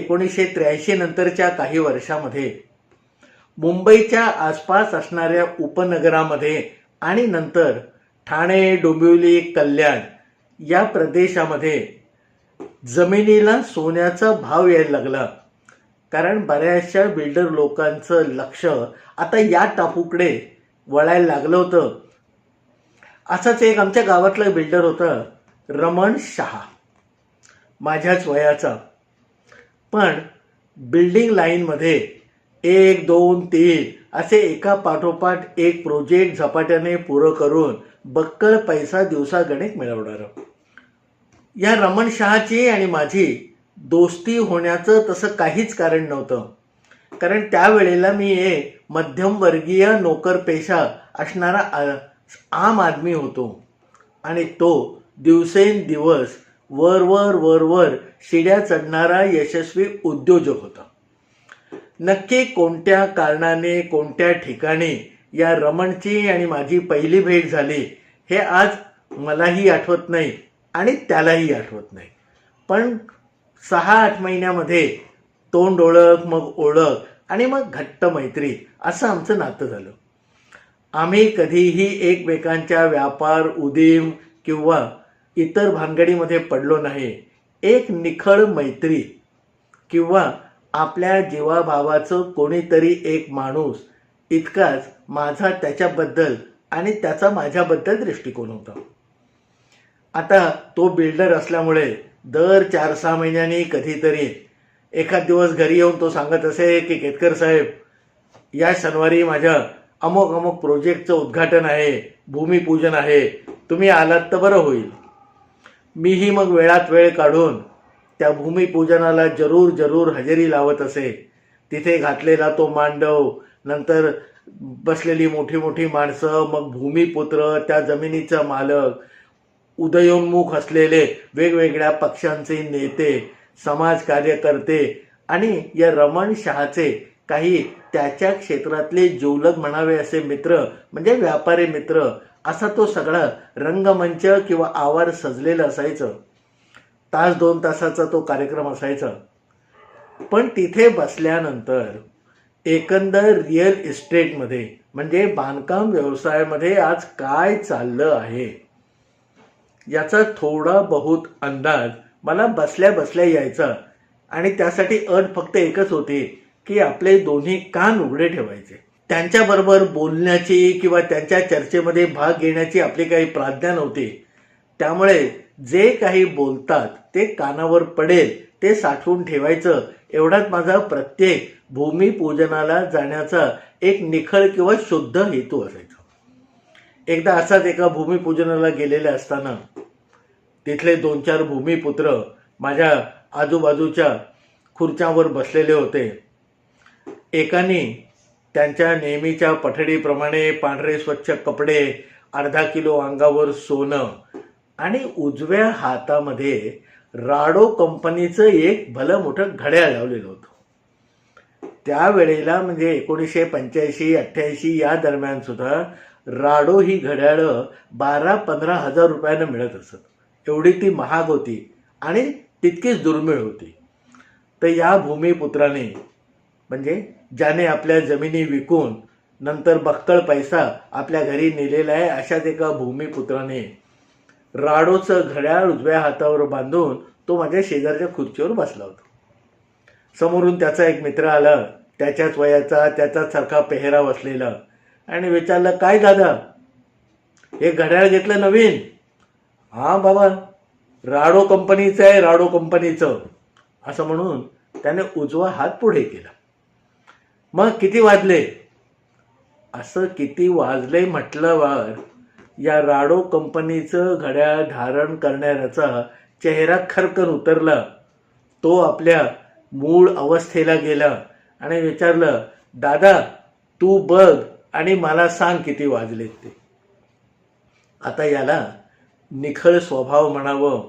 1983 नंतरच्या काही वर्षामध्ये मुंबईच्या आसपास असणाऱ्या उपनगरामध्ये आणि नंतर ठाणे, डोंबिवली, कल्याण या प्रदेशामध्ये जमिनीला सोन्याचा भाव यायला लागला. कारण बऱ्याचशा बिल्डर लोकांचं लक्ष आता या टापूकडे वळायला लागलं होतं. असाच एक आमच्या गावातला बिल्डर होता, रमण शहा, माझ्याच वयाचा. पण बिल्डिंग लाईनमध्ये 1, 2, 3 असे एका पाठोपाठ एक प्रोजेक्ट झपाट्याने पुरं करून बक्कळ पैसा दिवसागणिक मिळवणार. या रमण शहाची आणि माझी दोस्ती होण्याचं तसं काहीच कारण नव्हतं. कारण त्यावेळेला मी एक मध्यमवर्गीय नोकरपेशा असणारा आम आदमी होतो आणि तो दिवसेंदिवस वर शिड्या चढणारा यशस्वी उद्योजक होता. नक्की कोणत्या कारणाने कोणत्या ठिकाणी या रमणची आणि माझी पहिली भेट झाली हे आज मलाही आठवत नाही आणि त्यालाही आठवत नाही. पण 6-8 महिन्यामध्ये तोंड ओळख, मग ओळख आणि मग घट्ट मैत्री असं आमचं नातं झालं. आम्ही कधीही एकमेकांच्या व्यापार, उदीम किंवा इतर भानगडीमध्ये पडलो नाही. एक निखळ मैत्री किंवा आपल्या जीवाभावाचं कोणीतरी एक माणूस इतकाच माझा त्याच्याबद्दल आणि त्याचा माझ्याबद्दल दृष्टिकोन होता. आता तो बिल्डर असल्यामुळे दर 4-6 महिन्यांनी कधीतरी एखाद दिवस घरी येऊन तो सांगत असे की केतकर साहेब, या शनिवारी माझ्या अमुक प्रोजेक्टचं उद्घाटन आहे, भूमिपूजन आहे, तुम्ही आलात तर बरं होईल. मीही मग वेळात वेळ काढून त्या भूमिपूजनाला जरूर हजेरी लावत असे. तिथे घातलेला तो मांडव, नंतर बसलेली मोठी माणसं, मग भूमिपुत्र, त्या जमिनीचा मालक, उदयोन्मुख असलेले वेगवेगळ्या पक्षांचे नेते, समाज कार्यकर्ते आणि या रमण शहाचे काही त्याच्या क्षेत्रातले जिवलग म्हणावे असे मित्र, म्हणजे व्यापारी मित्र, असा तो सगळा रंगमंच किंवा आवार सजलेला असायचं. 1-2 तासाचा तो कार्यक्रम असायचा. पण तिथे बसल्यानंतर एकंदर रिअल इस्टेटमध्ये म्हणजे बांधकाम व्यवसायामध्ये आज काय चाललं आहे याचा थोडा बहुत अंदाज मला बसल्या बसल्या यायचा. आणि त्यासाठी अट फक्त एकच होती की आपले दोन्ही कान उघडे ठेवायचे. त्यांच्याबरोबर बोलण्याची किंवा त्यांच्या चर्चेमध्ये भाग घेण्याची आपली काही प्राज्ञा नव्हती. त्यामुळे जे काही बोलतात ते कानावर पडेल ते साठवून ठेवायचं, एवढाच माझा प्रत्येक भूमिपूजनाला जाण्याचा एक निखळ किंवा शुद्ध हेतू असायचा. एकदा असाच एका भूमिपूजनाला गेलेले असताना तिथले 2-4 भूमिपुत्र माझ्या आजूबाजूच्या खुर्च्यांवर बसलेले होते. एकाने त्यांच्या नेहमीच्या पठडीप्रमाणे पांढरे स्वच्छ कपडे, अर्धा किलो अंगावर सोनं आणि उजव्या हातामध्ये राडो कंपनीचं एक भलं मोठं घड्याळ लावलेलं होतं. त्यावेळेला म्हणजे 1985-88 या दरम्यान सुद्धा राडो ही घड्याळं 12-15 हजार रुपयानं मिळत असत. एवढी ती महाग होती आणि तितकीच दुर्मिळ होती. तर या भूमिपुत्राने, म्हणजे ज्याने आपल्या जमिनी विकून नंतर बक्कळ पैसा आपल्या घरी नेलेला आहे, अशाच एका भूमिपुत्राने राडोचं घड्याळ उजव्या हातावर बांधून तो माझ्या शेजारच्या खुर्चीवर बसला होता. समोरून त्याचा एक मित्र आला, त्याच्याच वयाचा, त्याचाच सारखा पेहराव असलेला, आणि विचारलं, काय दादा, हे घड्याळ घेतलं नवीन? हां बाबा, राडो कंपनीचं आहे, राडो कंपनीचं, असं म्हणून त्याने उजवा हात पुढे केला. मग किती वाजले? असं किती वाजले म्हटल्यावर या राडो कंपनीचं घड्याळ धारण करणाऱ्याचा चेहरा खरकन उतरला. तो आपल्या मूळ अवस्थेला गेला आणि विचारलं, दादा तू बघ आणि मला सांग किती वाजलेत ते. आता याला निखळ स्वभाव म्हणावं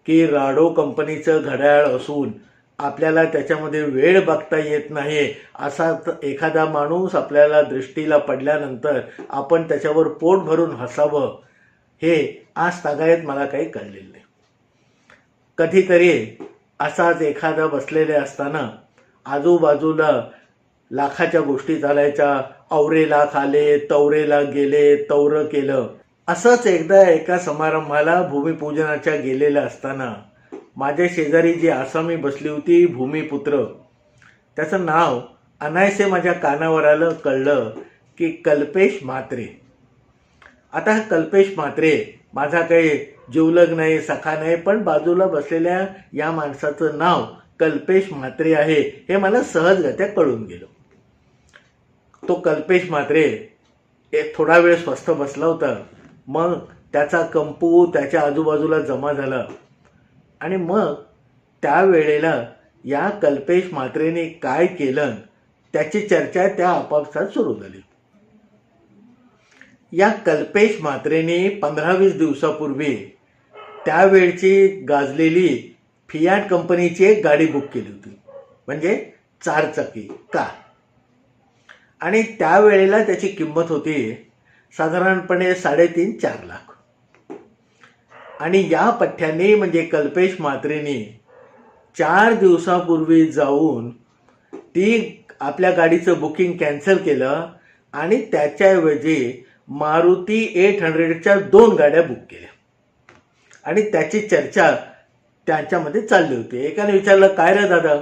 की राडो कंपनीचं घड्याळ असून आपल्याला त्याच्यामध्ये वेळ बघता येत नाही, असा एखादा माणूस आपल्याला दृष्टीला पडल्यानंतर आपण त्याच्यावर पोट भरून हसावं, हे आज तागायत मला काही कळलेलं नाही. कधीतरी असाच एखादा बसलेले असताना आजूबाजूला लाखाच्या गोष्टी चालायच्या. औरे लाख आले, तवरे लाख गेले, तवरं केलं. असंच एकदा एका समारंभाला भूमिपूजनाच्या गेलेलं असताना माझ्या शेजारी जी आसामी बसली होती, भूमिपुत्र, त्याचं नाव अनायसे माझ्या कानावर आलं. कळलं की कल्पेश म्हात्रे. आता हा कल्पेश म्हात्रे माझा काही जिवलग नाही, सखा नाही, पण बाजूला बसलेल्या या माणसाचं नाव कल्पेश म्हात्रे आहे हे मला सहजगत्या कळून गेलं. तो कल्पेश म्हात्रे एक थोडा वेळ स्वस्थ बसला होता. मग त्याचा कंपू त्याच्या आजूबाजूला जमा झाला आणि मग त्यावेळेला या कल्पेश म्हात्रेने काय केलं त्याची चर्चा त्या आपापसात सुरू झाली. या कल्पेश म्हात्रेने 15-20 दिवसापूर्वी त्यावेळची गाजलेली फियाट कंपनीची एक गाडी बुक केली होती, म्हणजे 4 चाकी कार. आणि त्यावेळेला त्याची किंमत होती साधारणपणे 3.5-4 लाख. आणि या पठ्ठ्याने म्हणजे कल्पेश म्हात्रेने 4 दिवसापूर्वी जाऊन ती आपल्या गाडीचं बुकिंग कॅन्सल केलं आणि त्याच्याऐवजी मारुती 800च्या 2 गाड्या बुक केल्या. आणि त्याची चर्चा त्यांच्यामध्ये चालली होती. एकाने विचारलं, काय रे दादा,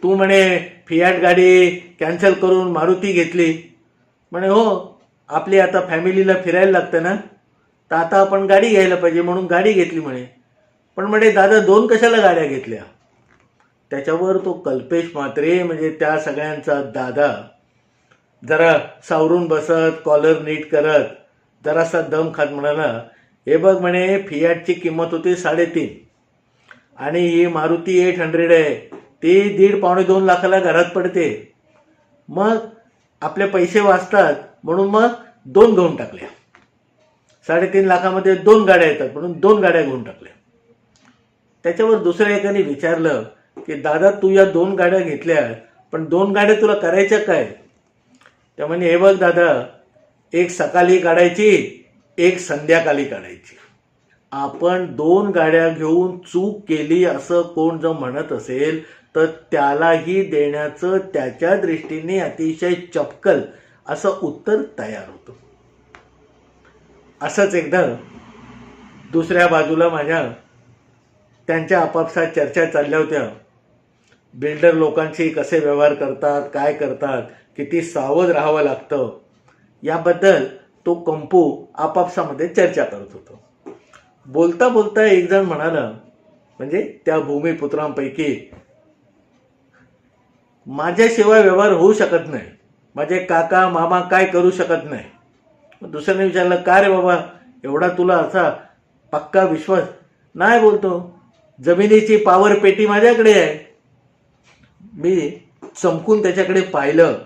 तू म्हणे फियाट गाडी कॅन्सल करून मारुती घेतली. म्हणे हो, आपली आता फॅमिलीला फिरायला लागतं ना, तर आता आपण गाडी घ्यायला पाहिजे म्हणून गाडी घेतली म्हणे. पण म्हणे दादा 2 कशाला गाड्या घेतल्या? त्याच्यावर तो कल्पेश म्हात्रे म्हणजे त्या सगळ्यांचा दादा जरा सावरून बसत, कॉलर नीट करत, जरासा दम खात म्हणाला, हे बघ म्हणे, फियाटची किंमत होती 3.5 आणि ही मारुती 800 आहे, ती 1.5-2 लाखाला घरात पडते. मग आपले पैसे वाचतात म्हणून मग 2 घेऊन टाकल्या. 3.5 लाखामध्ये 2 गाड्या येतात म्हणून 2 गाड्या घेऊन टाकल्या. त्याच्यावर दुसऱ्या एकाने विचारलं की दादा, तू या 2 गाड्या घेतल्या, पण 2 गाड्या तुला करायच्या काय? त्या म्हणे, हे बघ दादा, एक सकाळी काढायची, एक संध्याकाळी काढायची. आपण 2 गाड्या घेऊन चूक केली असं कोण जर म्हणत असेल तर त्यालाही देण्याचं त्याच्या दृष्टीने अतिशय चपकल असं उत्तर तयार होतं. असंच एकदा दुसऱ्या बाजूला माझ्या त्यांच्या आपापसात चर्चा चालल्या होत्या. बिल्डर लोकांशी कसे व्यवहार करतात, काय करतात, किती सावध राहावं लागतं, याबद्दल तो कंपू आपापसामध्ये चर्चा करत होतो. बोलता बोलता एक जण म्हणाला, म्हणजे त्या भूमिपुत्रांपैकी, माझ्याशिवाय व्यवहार होऊ शकत नाही, माझे काका मामा काय करू शकत नाही. दुसऱ्याने विचारलं, का रे बाबा, एवढा तुला असा पक्का विश्वास? नाही, बोलतो, जमिनीची पावर पेटी माझ्याकडे आहे. मी चमकून त्याच्याकडे पाहिलं,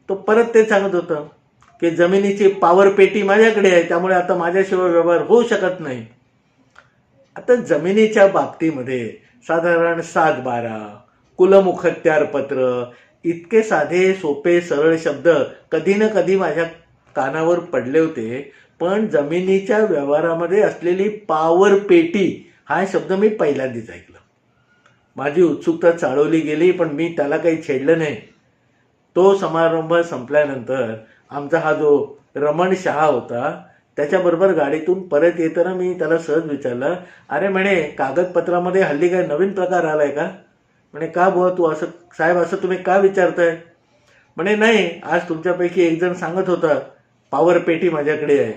तो परत ते सांगत होतं की जमिनीची पावर पेटी माझ्याकडे आहे, त्यामुळे आता माझ्याशिवाय व्यवहार होऊ शकत नाही. आता जमिनीच्या बाबतीमध्ये साधारण 7-12, कुलमुखत्यार पत्र, इतके साधे सोपे सरळ शब्द कधी ना कधी माझ्या कानावर पडले होते. पण जमिनीच्या व्यवहारामध्ये असलेली पावर पेटी हा शब्द मी पहिल्यांदाच ऐकला. माझी उत्सुकता चाळवली गेली, पण मी त्याला काही छेडलं नाही. तो समारंभ संपल्यानंतर आमचा हा जो रमण शहा होता, त्याच्याबरोबर गाडीतून परत येताना मी त्याला सहज विचारलं, अरे म्हणे, कागदपत्रामध्ये हल्ली काय नवीन प्रकार आलाय का? म्हणे, का बुवा तू असं, साहेब असं तुम्ही का विचारताय? म्हणे, नाही, आज तुमच्यापैकी एक जण सांगत होता पावर पेटी माझ्याकडे आहे.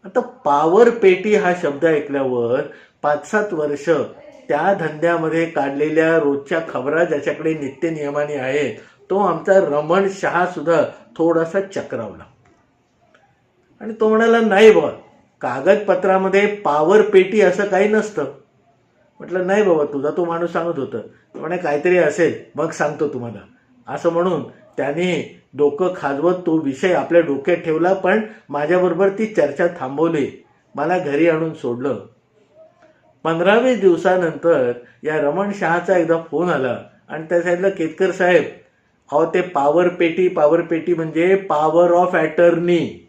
आता पावर पेटी हा शब्द ऐकल्यावर 5-7 वर्ष त्या धंद्यामध्ये काढलेल्या रोजच्या खबरा ज्याच्याकडे नित्य नियमाने आहेत, तो आमचा रमण शहा सुद्धा थोडासा चक्रावला आणि तो म्हणाला, नाही बाबा, कागदपत्रामध्ये पावर पेटी असं काही नसतं. म्हटलं, नाही बाबा, तुझा तो माणूस सांगत होता. म्हणे, काहीतरी असेल, मग सांगतो तुम्हाला. असं म्हणून त्याने डोकं खाजवत तो विषय आपल्या डोक्यात ठेवला, पण माझ्याबरोबर ती चर्चा थांबवली. मला घरी आणून सोडलं. 15-20 दिवसानंतर या रमण शहाचा एकदा फोन आला आणि त्या साईडला, केतकर साहेब, अहो ते पावर पेटी म्हणजे पॉवर ऑफ अटर्नी,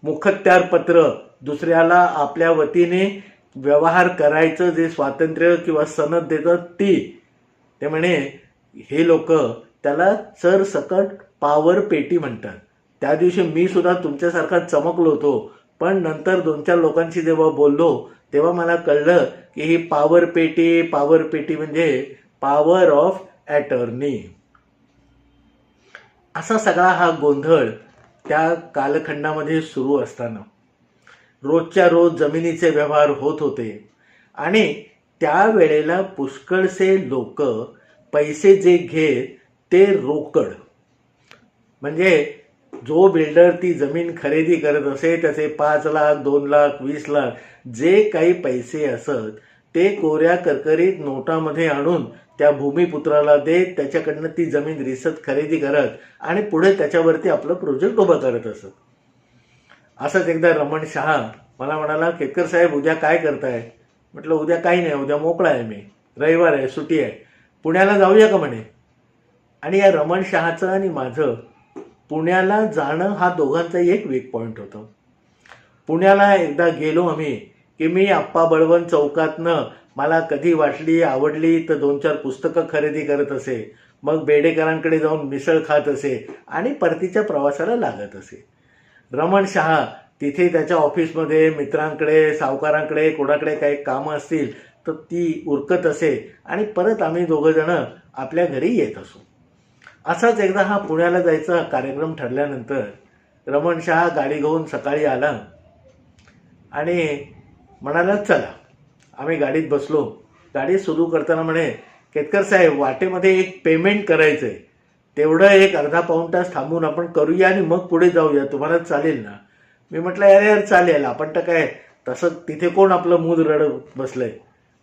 मुखत्यार पत्र, दुसऱ्याला आपल्या वतीने व्यवहार करायचं जे स्वातंत्र्य किंवा सनद देतात ते म्हणे हे लोक त्याला सरसकट पावर पेटी म्हणतात. त्या दिवशी मी सुद्धा तुमच्यासारखा चमकलो होतो, पण नंतर 2-4 लोकांशी जेव्हा बोललो तेव्हा मला कळलं की ही पावर पेटी म्हणजे पॉवर ऑफ अटर्नी. असा सगळा हा गोंधळ त्या कालखंडामध्ये सुरू असताना रोजच्या रोज जमिनीचे व्यवहार होत होते आणि त्यावेळेला पुष्कळसे लोक पैसे जे घेत ते रोकड, म्हणजे जो बिल्डर ती जमीन खरेदी करत असे त्याचे 5 लाख 2 लाख 20 लाख जे काही पैसे असत ते कोऱ्या करकरीत नोटामध्ये आणून त्या भूमिपुत्राला देत त्याच्याकडनं ती जमीन रिसत खरेदी करत आणि पुढे त्याच्यावरती आपलं प्रोजेक्ट उभं करत असत. असंच एकदा रमण शहा मला म्हणाला, केतकर साहेब उद्या काय करताय? म्हटलं उद्या काही नाही, उद्या मोकळा आहे, मी रविवार आहे, सुट्टी आहे, पुण्याला जाऊया का म्हणे. आणि या रमण शहाचं आणि माझं पुण्याला जाणं हा दोघांचाही एक वीक पॉईंट होतं. पुण्याला एकदा गेलो आम्ही की मी आप्पा बळवंत चौकातनं मला कधी वाटली आवडली तर 2-4 पुस्तकं खरेदी करत असे, मग बेडेकरांकडे जाऊन मिसळ खात असे आणि परतीच्या प्रवासाला लागत असे. रमण शहा तिथे त्याच्या ऑफिसमध्ये मित्रांकडे सावकारांकडे कोणाकडे काही कामं असतील तर ती उरकत असे आणि परत आम्ही दोघं जण आपल्या घरी येत असू. असाच एकदा हा पुण्याला जायचा कार्यक्रम ठरल्यानंतर रमण शहा गाडी घेऊन सकाळी आला आणि म्हणाला चला. आम्ही गाडीत बसलो. गाडी सुरू करताना म्हणे, केतकर साहेब वाटेमध्ये एक पेमेंट करायचं आहे, तेवढं एक अर्धा पाऊण तास थांबून आपण करूया आणि मग पुढे जाऊया, तुम्हाला चालेल ना? मी म्हटलं अरे यार चालेल, आपण तर काय तसं तिथे कोण आपलं मूद रडत बसलंय,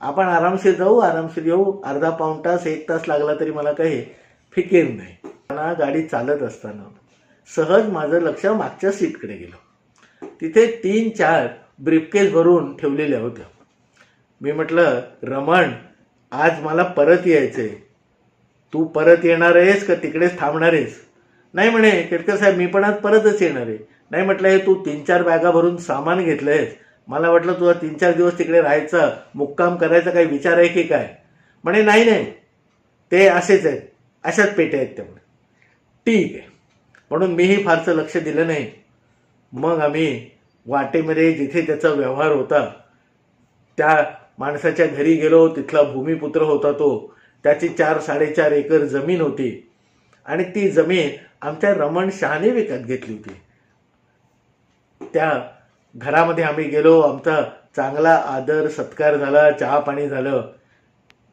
आपण आरामशीर जाऊ आरामशीर येऊ, अर्धा पाऊण तास 1 तास लागला तरी मला काही फिकीर नाही. गाडी चालत असताना सहज माझं लक्ष मागच्या सीटकडे गेलं. तिथे 3-4 ब्रीफकेस भरून ठेवलेल्या होत्या. मी म्हटलं रमण आज मला परत यायचंय, तू परत येणार आहेस का तिकडेच थांबणार आहेस? नाही म्हणे केतकर साहेब मी पण आज परतच येणार आहे. नाही म्हटलं हे तू 3-4 बॅगा भरून सामान घेतलंयस, मला वाटलं तुला 3-4 दिवस तिकडे राहायचं मुक्काम करायचा काही विचार आहे की काय? म्हणे नाही ते असेच आहेत, अशाच पेट्या आहेत त्यामुळे. ठीक आहे म्हणून मीही फारसं लक्ष दिलं नाही. मग आम्ही वाटेमध्ये जिथे त्याचा व्यवहार होता त्या माणसाच्या घरी गेलो. तिथला भूमिपुत्र होता तो, त्याची 4-4.5 एकर जमीन होती आणि ती जमीन आमच्या रमण शहाने विकत घेतली होती. त्या घरामध्ये आम्ही गेलो, आमचा चांगला आदर सत्कार झाला, चहा पाणी झालं.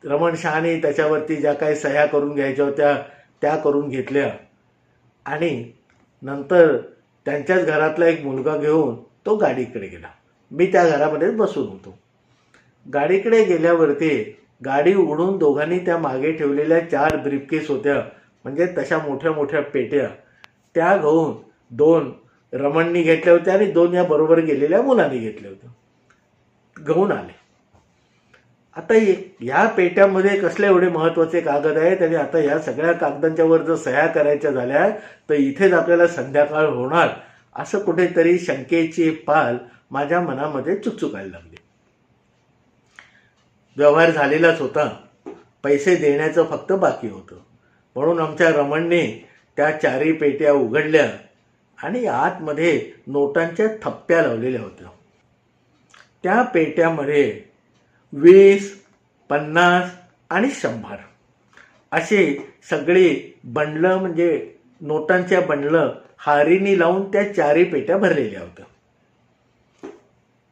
रमण शहाने त्याच्यावरती ज्या काही सह्या करून घ्यायच्या होत्या त्या करून घेतल्या आणि नंतर त्यांच्याच घरातला एक मुलगा घेऊन तो गाडीकडे गेला. मी त्या घरामध्येच बसून होतो. गाडीकडे गेल्यावरती गाडी उडून दोघांनी त्या मागे ठेवलेल्या 4 ब्रीफकेस होत्या, म्हणजे तशा मोठ्या मोठ्या पेट्या, त्या घेऊन 2 रमणनी घेतल्या होत्या आणि 2 या बरोबर गेलेल्या मुलांनी घेतल्या होत्या, घेऊन आले. आता या पेट्यामध्ये कसले एवढे महत्वाचे कागद आहेत आणि आता या सगळ्या कागदांच्या वर जर सह्या करायच्या झाल्या तर इथेच आपल्याला संध्याकाळ होणार, असं कुठेतरी शंकेची पाल माझ्या मनामध्ये चुकचुकायला लागली. व्यवहार झालेलाच होता, पैसे देण्याचं फक्त बाकी होतं. म्हणून आमच्या रमणने त्या 4 पेट्या उघडल्या आणि आतमध्ये नोटांच्या थप्प्या लावलेल्या होत्या. त्या पेट्यामध्ये 20, 50 आणि 100 असे सगळे बंडलं, म्हणजे नोटांच्या बंडलं हारीनी लावून त्या 4 पेट्या भरलेल्या होत्या.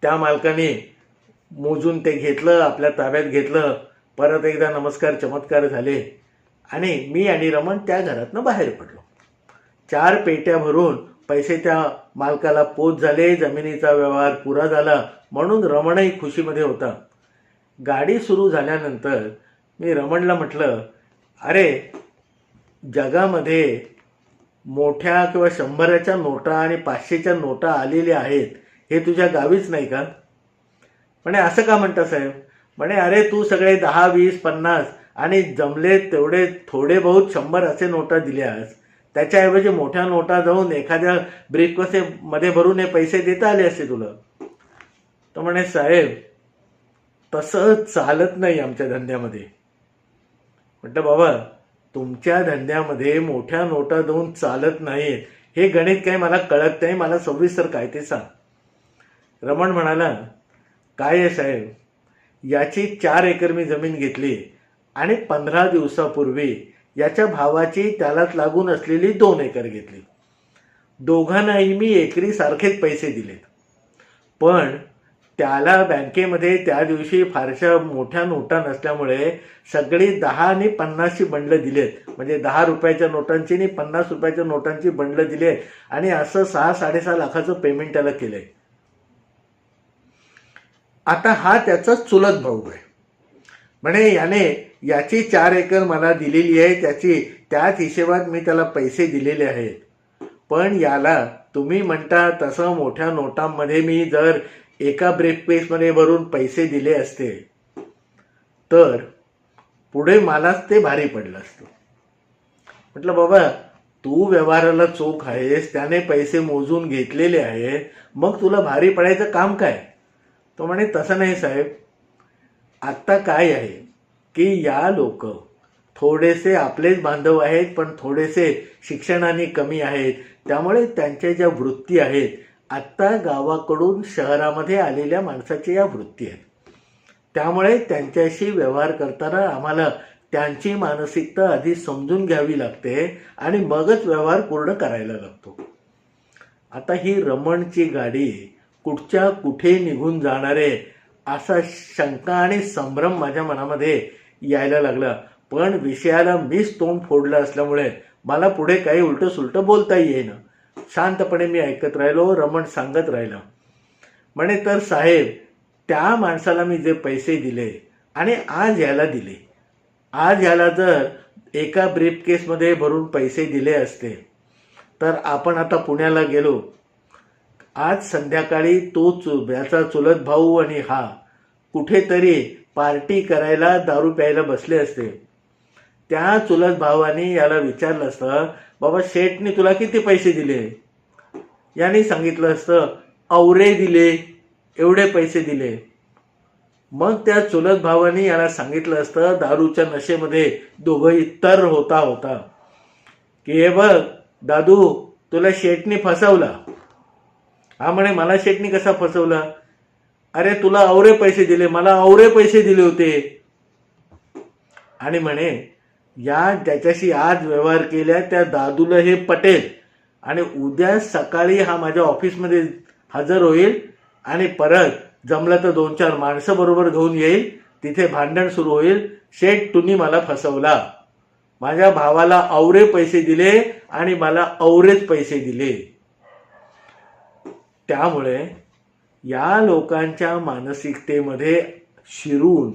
त्या मालकाने मोजून ते घेतलं, आपल्या ताब्यात घेतलं. परत एकदा नमस्कार चमत्कार झाले आणि मी आणि रमण त्या घरातनं बाहेर पडलो. 4 पेट्या भरून पैसे त्या मालकाला पोच झाले, जमिनीचा व्यवहार पुरा झाला, म्हणून रमणही खुशीमध्ये होता. गाडी सुरू झाल्यानंतर मी रमणला म्हटलं, अरे जगामध्ये मोठ्या किंवा 100च्या नोटा आणि 500च्या नोटा आलेल्या आहेत, हे तुझ्या गावीच नाही का? म्हणे असं का म्हणता साहेब? म्हणे अरे तू सगळे 10, 20, 50 आणि जमले तेवढे थोडे बहुत 100 असे नोटा दिल्यास, त्याच्याऐवजी मोठ्या नोटा जाऊन एखाद्या ब्रीफकेसमध्ये भरून हे पैसे देता आले असते तुला. तर म्हणे साहेब तसं चालत नाही आमच्या धंद्यामध्ये. म्हटलं बाबा, तुमच्या धंद्यामध्ये मोठ्या नोटा देऊन चालत नाही, हे गणित काही मला कळत नाही, मला सविस्तर काय ते सांग. रमण म्हणाला, काय आहे साहेब, याची 4 एकर मी जमीन घेतली आणि 15 दिवसापूर्वी याच्या भावाची त्यालाच लागून असलेली 2 एकर घेतली. दोघांनाही मी एकरी सारखेच पैसे दिलेत, पण त्याला बँकेमध्ये त्या दिवशी फारशा मोठ्या नोटा नसल्यामुळे सगळी 10 आणि 50ची बंडलं दिलेत. म्हणजे 10 रुपयाच्या नोटांची आणि 50 रुपयाच्या नोटांची बंडलं दिले आणि असं 6-6.5 लाखाचं पेमेंट त्याला केलंय. आता हा त्याचाच चुलत भाऊ आहे. म्हणे याने याची 4 एकर मला दिलेली आहे, त्याच हिशेबात मी त्याला पैसे दिलेले आहेत. पण याला तुम्ही म्हणता तसं मोठ्या नोटांमध्ये मी जर एका ब्रीफकेसमध्ये भरून पैसे दिले असते तर पुढे मलाच ते भारी पडलं असतं. म्हटलं बाबा, तू व्यवहाराला चोख आहेस, त्याने पैसे मोजून घेतलेले आहेत, मग तुला भारी पडायचं काम काय. तो म्हणे, तसं नाही साहेब, आत्ता काय आहे की या लोक थोडेसे आपलेच बांधव आहेत, पण थोडेसे शिक्षणाने कमी आहेत, त्यामुळे त्यांच्या ज्या वृत्ती आहेत आत्ता गावाकडून शहरामध्ये आलेल्या माणसाच्या या वृत्ती आहेत. त्यामुळे त्यांच्याशी व्यवहार करताना आम्हाला त्यांची मानसिकता आधी समजून घ्यावी लागते आणि मगच व्यवहार पूर्ण करायला लागतो. आता ही रमणची गाडी कुठच्या कुठे निघून जाणारे असा शंका आणि संभ्रम माझ्या मनामध्ये यायला लागला. पण विषयाला मीच तोंड फोडलं असल्यामुळे मला पुढे काही उलटं सुलटं बोलता येईना. शांतपणे मी ऐकत राहिलो. रमण सांगत राहिला, म्हणे, तर साहेब, त्या माणसाला मी जे पैसे दिले आणि आज याला दिले, आज याला जर एका ब्रीफकेसमध्ये भरून पैसे दिले असते तर आपण आता पुण्याला गेलो, आज संध्याकाळी तोच याचा चुलत भाऊ आणि हा कुठेतरी पार्टी करायला दारू प्यायला बसले असते. त्या चुलत भावाने याला विचारलं असतं, बाबा शेठने तुला किती पैसे दिले. याने सांगितलं असतं, औरे दिले, एवढे पैसे दिले. मग त्या चुलत भावाने याला सांगितलं असतं, दारूच्या नशेमध्ये दोघंही तर होता की हे बघ दादू, तुला शेठने फसवला. हा म्हणे, मला शेठने कसा फसवला. अरे तुला औरे पैसे दिले, मला औरे पैसे दिले होते. आणि म्हणे, या त्याच्याशी आज व्यवहार केल्या त्या दादूला हे पटेल आणि उद्या सकाळी हा माझ्या ऑफिसमध्ये हजर होईल आणि परत जमलं तर 2-4 माणसं बरोबर घेऊन येईल. तिथे भांडण सुरू होईल. शेठ, तुम्ही मला फसवला, माझ्या भावाला औरे पैसे दिले आणि मला औरेच पैसे दिले. त्यामुळे या लोकांच्या मानसिकतेमध्ये शिरून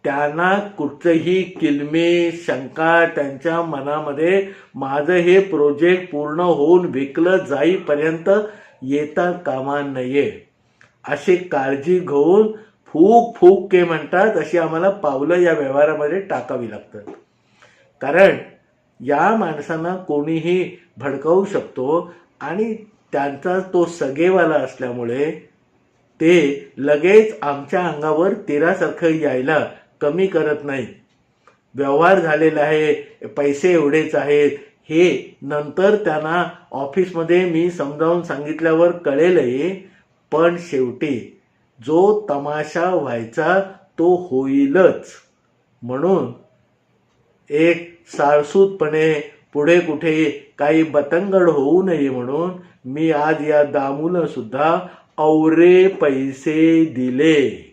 त्यांना कुठचंही किलमेश शंका त्यांच्या मनामध्ये माझं हे प्रोजेक्ट पूर्ण होऊन विकलं जाईपर्यंत येता कामा नये अशी काळजी घेऊन फूक के म्हणतात अशी आम्हाला पावलं या व्यवहारामध्ये टाकावी लागतात. कारण या माणसांना कोणीही भडकावू शकतो आणि त्यांचा तो सगेवाला असल्यामुळे ते लगेच आमच्या अंगावर तीरासारखं यायला कमी करत नाहीत. व्यवहार झालेला आहे, पैसे एवढेच आहेत, हे नंतर त्यांना ऑफिसमध्ये मी समजावून सांगितल्यावर कळेलही. पण शेवटी जो तमाशा व्हायचा तो होईलच. म्हणून एक साळसूतपणे पुढे कुठे काही बतंगड होऊ नये म्हणून मी आज या दामूला सुद्धा औरे पैसे दिले.